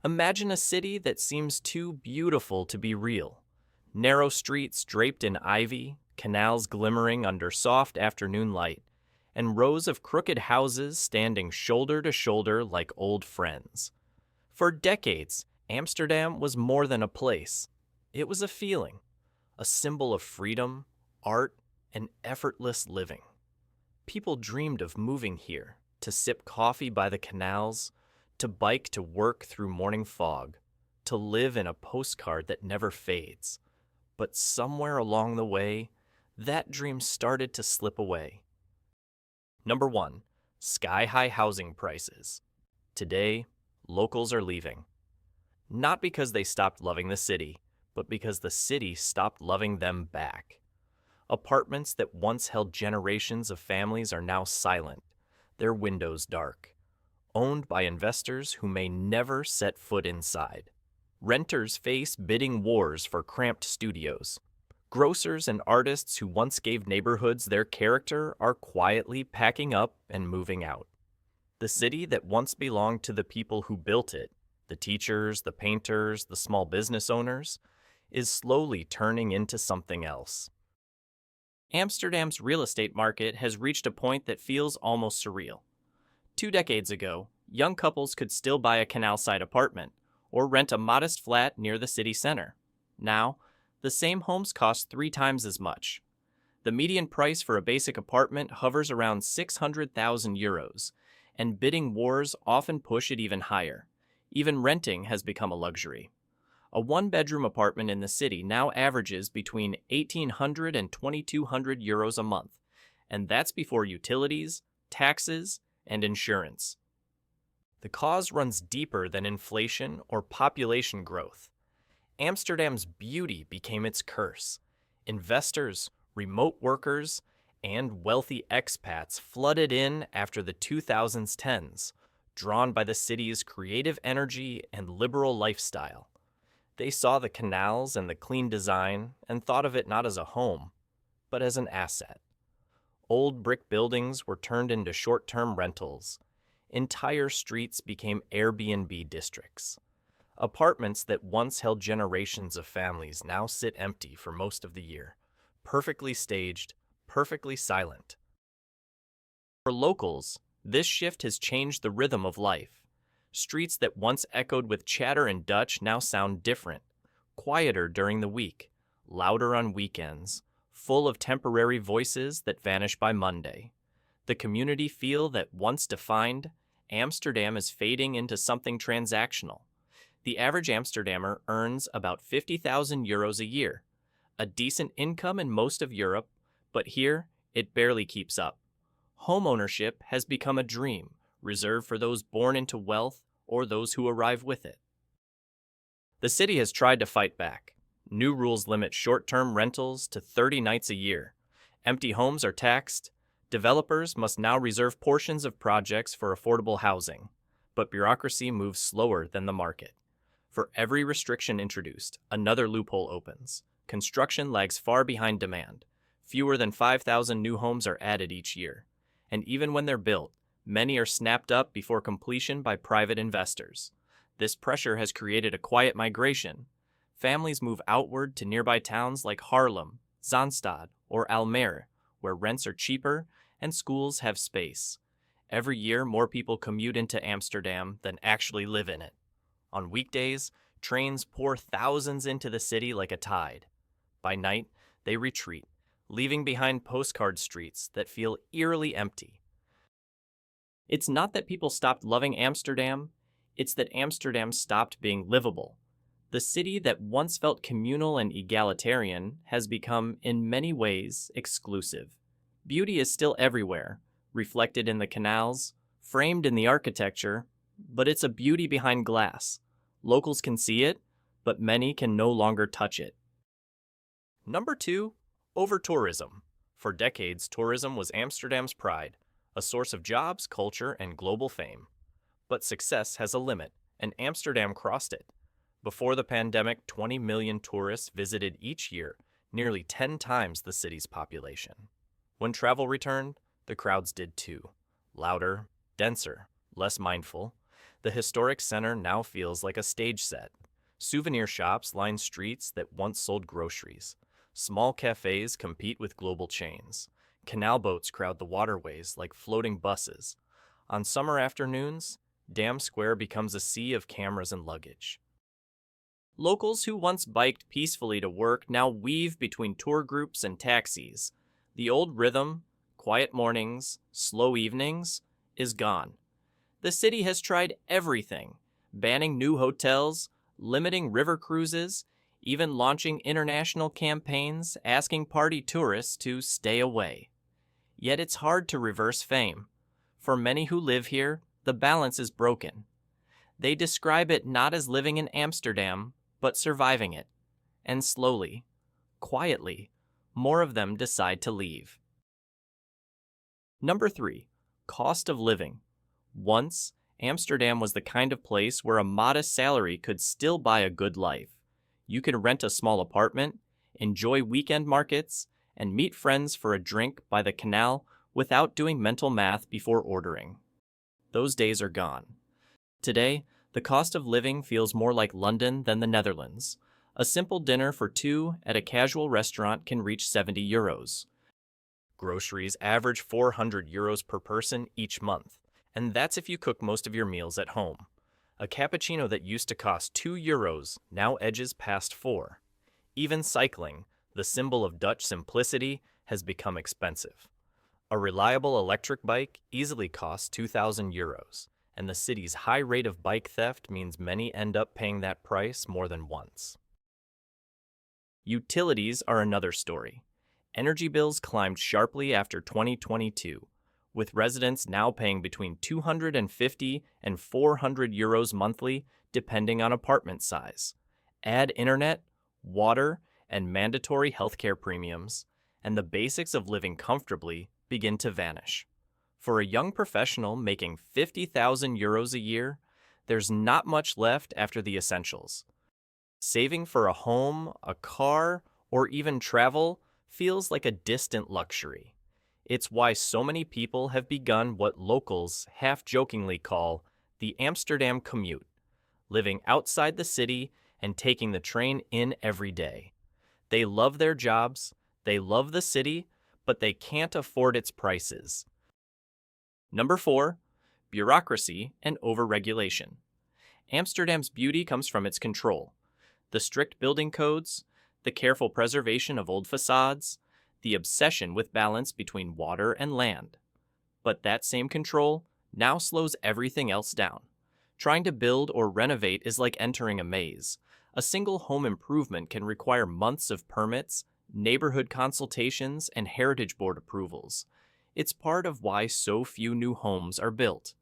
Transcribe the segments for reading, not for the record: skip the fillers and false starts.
Imagine a city that seems too beautiful to be real. Narrow streets draped in ivy, canals glimmering under soft afternoon light, and rows of crooked houses standing shoulder to shoulder like old friends. For decades, Amsterdam was more than a place. It was a feeling, a symbol of freedom, art, and effortless living. People dreamed of moving here, to sip coffee by the canals, to bike to work through morning fog, to live in a postcard that never fades. But somewhere along the way, that dream started to slip away. Number 1. Sky-high housing prices. Today, locals are leaving. Not because they stopped loving the city, but because the city stopped loving them back. Apartments that once held generations of families are now silent, their windows dark, owned by investors who may never set foot inside. Renters face bidding wars for cramped studios. Grocers and artists who once gave neighborhoods their character are quietly packing up and moving out. The city that once belonged to the people who built it, the teachers, the painters, the small business owners, is slowly turning into something else. Amsterdam's real estate market has reached a point that feels almost surreal. 2 decades ago, young couples could still buy a canal-side apartment or rent a modest flat near the city center. Now, the same homes cost 3 times as much. The median price for a basic apartment hovers around €600,000, and bidding wars often push it even higher. Even renting has become a luxury. A 1-bedroom apartment in the city now averages between €1,800 and €2,200 a month, and that's before utilities, taxes, and insurance. The cause runs deeper than inflation or population growth. Amsterdam's beauty became its curse. Investors, remote workers, and wealthy expats flooded in after the 2010s, drawn by the city's creative energy and liberal lifestyle. They saw the canals and the clean design and thought of it not as a home, but as an asset. Old brick buildings were turned into short-term rentals. Entire streets became Airbnb districts. Apartments that once held generations of families now sit empty for most of the year, perfectly staged, perfectly silent. For locals, this shift has changed the rhythm of life. Streets that once echoed with chatter and Dutch now sound different, quieter during the week, louder on weekends, full of temporary voices that vanish by Monday. The community feel that once defined, Amsterdam is fading into something transactional. The average Amsterdammer earns about €50,000 a year, a decent income in most of Europe, but here it barely keeps up. Homeownership has become a dream, reserved for those born into wealth or those who arrive with it. The city has tried to fight back. New rules limit short-term rentals to 30 nights a year. Empty homes are taxed. Developers must now reserve portions of projects for affordable housing, but bureaucracy moves slower than the market. For every restriction introduced, another loophole opens. Construction lags far behind demand. Fewer than 5,000 new homes are added each year. And even when they're built, many are snapped up before completion by private investors. This pressure has created a quiet migration. Families move outward to nearby towns like Haarlem, Zaanstad, or Almere, where rents are cheaper and schools have space. Every year, more people commute into Amsterdam than actually live in it. On weekdays, trains pour thousands into the city like a tide. By night, they retreat, leaving behind postcard streets that feel eerily empty. It's not that people stopped loving Amsterdam, it's that Amsterdam stopped being livable. The city that once felt communal and egalitarian has become, in many ways, exclusive. Beauty is still everywhere, reflected in the canals, framed in the architecture, but it's a beauty behind glass. Locals can see it, but many can no longer touch it. Number 2, overtourism. For decades, tourism was Amsterdam's pride, a source of jobs, culture, and global fame. But success has a limit, and Amsterdam crossed it. Before the pandemic, 20 million tourists visited each year, nearly 10 times the city's population. When travel returned, the crowds did too. Louder, denser, less mindful. The historic center now feels like a stage set. Souvenir shops line streets that once sold groceries. Small cafes compete with global chains. Canal boats crowd the waterways like floating buses. On summer afternoons, Dam Square becomes a sea of cameras and luggage. Locals who once biked peacefully to work now weave between tour groups and taxis. The old rhythm, quiet mornings, slow evenings, is gone. The city has tried everything, banning new hotels, limiting river cruises, even launching international campaigns asking party tourists to stay away. Yet it's hard to reverse fame. For many who live here, the balance is broken. They describe it not as living in Amsterdam, but surviving it. And slowly, quietly, more of them decide to leave. Number 3. Cost of living. Once, Amsterdam was the kind of place where a modest salary could still buy a good life. You could rent a small apartment, enjoy weekend markets, and meet friends for a drink by the canal without doing mental math before ordering. Those days are gone. Today, the cost of living feels more like London than the Netherlands. A simple dinner for two at a casual restaurant can reach €70. Groceries average €400 per person each month, and that's if you cook most of your meals at home. A cappuccino that used to cost €2 now edges past 4. Even cycling, the symbol of Dutch simplicity, has become expensive. A reliable electric bike easily costs €2,000, and the city's high rate of bike theft means many end up paying that price more than once. Utilities are another story. Energy bills climbed sharply after 2022, with residents now paying between €250 and €400 monthly, depending on apartment size. Add internet, water, and mandatory healthcare premiums, and the basics of living comfortably begin to vanish. For a young professional making €50,000 a year, there's not much left after the essentials. Saving for a home, a car, or even travel feels like a distant luxury. It's why so many people have begun what locals half-jokingly call the Amsterdam commute, living outside the city and taking the train in every day. They love their jobs, they love the city, but they can't afford its prices. Number 4, bureaucracy and overregulation. Amsterdam's beauty comes from its control. The strict building codes, the careful preservation of old facades, the obsession with balance between water and land. But that same control now slows everything else down. Trying to build or renovate is like entering a maze. A single home improvement can require months of permits, neighborhood consultations, and heritage board approvals. It's part of why so few new homes are built.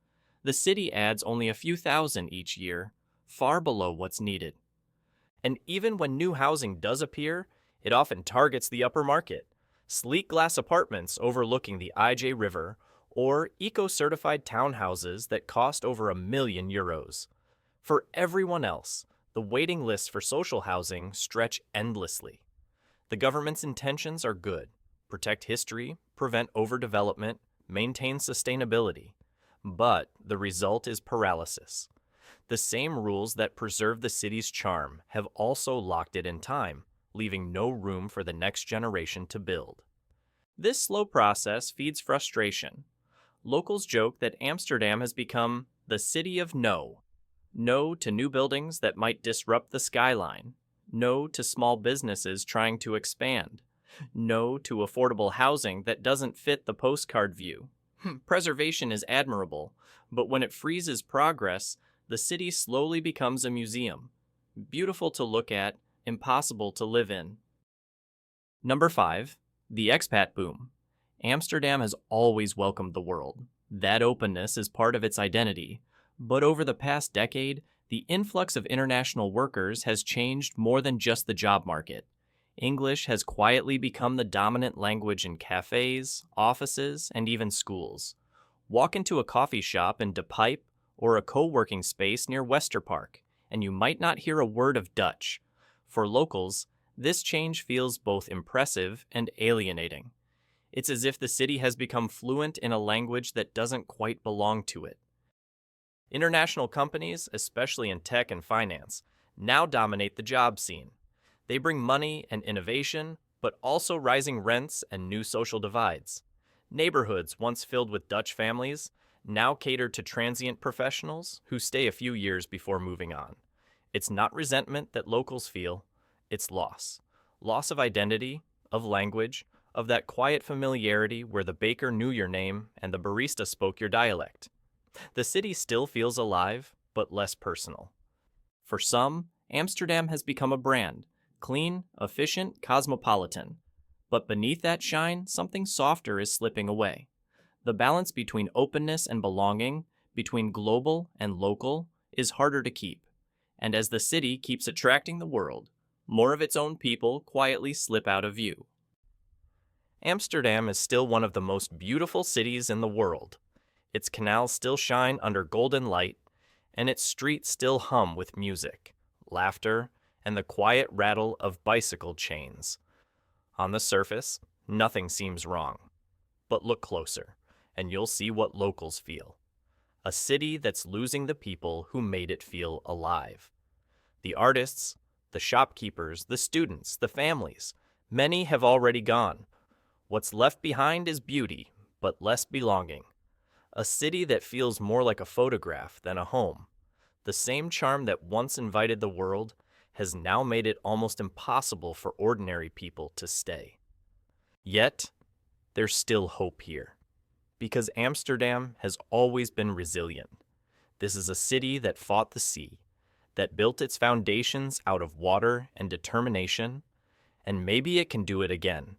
The city adds only a few thousand each year, far below what's needed. And even when new housing does appear, it often targets the upper market. Sleek glass apartments overlooking the IJ River, or eco-certified townhouses that cost over €1,000,000. For everyone else, the waiting lists for social housing stretch endlessly. The government's intentions are good: protect history, prevent overdevelopment, maintain sustainability. But the result is paralysis. The same rules that preserve the city's charm have also locked it in time, leaving no room for the next generation to build. This slow process feeds frustration. Locals joke that Amsterdam has become the city of no. No to new buildings that might disrupt the skyline. No to small businesses trying to expand. No to affordable housing that doesn't fit the postcard view. Preservation is admirable, but when it freezes progress, the city slowly becomes a museum. Beautiful to look at, impossible to live in. Number 5, the expat boom. Amsterdam has always welcomed the world. That openness is part of its identity. But over the past decade, the influx of international workers has changed more than just the job market. English has quietly become the dominant language in cafes, offices, and even schools. Walk into a coffee shop in De Pijp or a co-working space near Westerpark, and you might not hear a word of Dutch. For locals, this change feels both impressive and alienating. It's as if the city has become fluent in a language that doesn't quite belong to it. International companies, especially in tech and finance, now dominate the job scene. They bring money and innovation, but also rising rents and new social divides. Neighborhoods once filled with Dutch families now cater to transient professionals who stay a few years before moving on. It's not resentment that locals feel, it's loss. Loss of identity, of language, of that quiet familiarity where the baker knew your name and the barista spoke your dialect. The city still feels alive, but less personal. For some, Amsterdam has become a brand, clean, efficient, cosmopolitan. But beneath that shine, something softer is slipping away. The balance between openness and belonging, between global and local, is harder to keep. And as the city keeps attracting the world, more of its own people quietly slip out of view. Amsterdam is still one of the most beautiful cities in the world. Its canals still shine under golden light, and its streets still hum with music, laughter, and the quiet rattle of bicycle chains. On the surface, nothing seems wrong. But look closer, and you'll see what locals feel. A city that's losing the people who made it feel alive. The artists, the shopkeepers, the students, the families, many have already gone. What's left behind is beauty, but less belonging. A city that feels more like a photograph than a home. The same charm that once invited the world has now made it almost impossible for ordinary people to stay. Yet, there's still hope here. Because Amsterdam has always been resilient. This is a city that fought the sea, that built its foundations out of water and determination, and maybe it can do it again.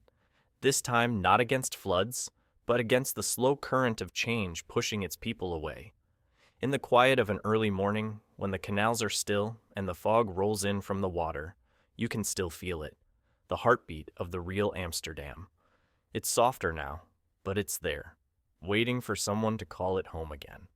This time not against floods, but against the slow current of change pushing its people away. In the quiet of an early morning, when the canals are still and the fog rolls in from the water, you can still feel it, the heartbeat of the real Amsterdam. It's softer now, but it's there, waiting for someone to call it home again.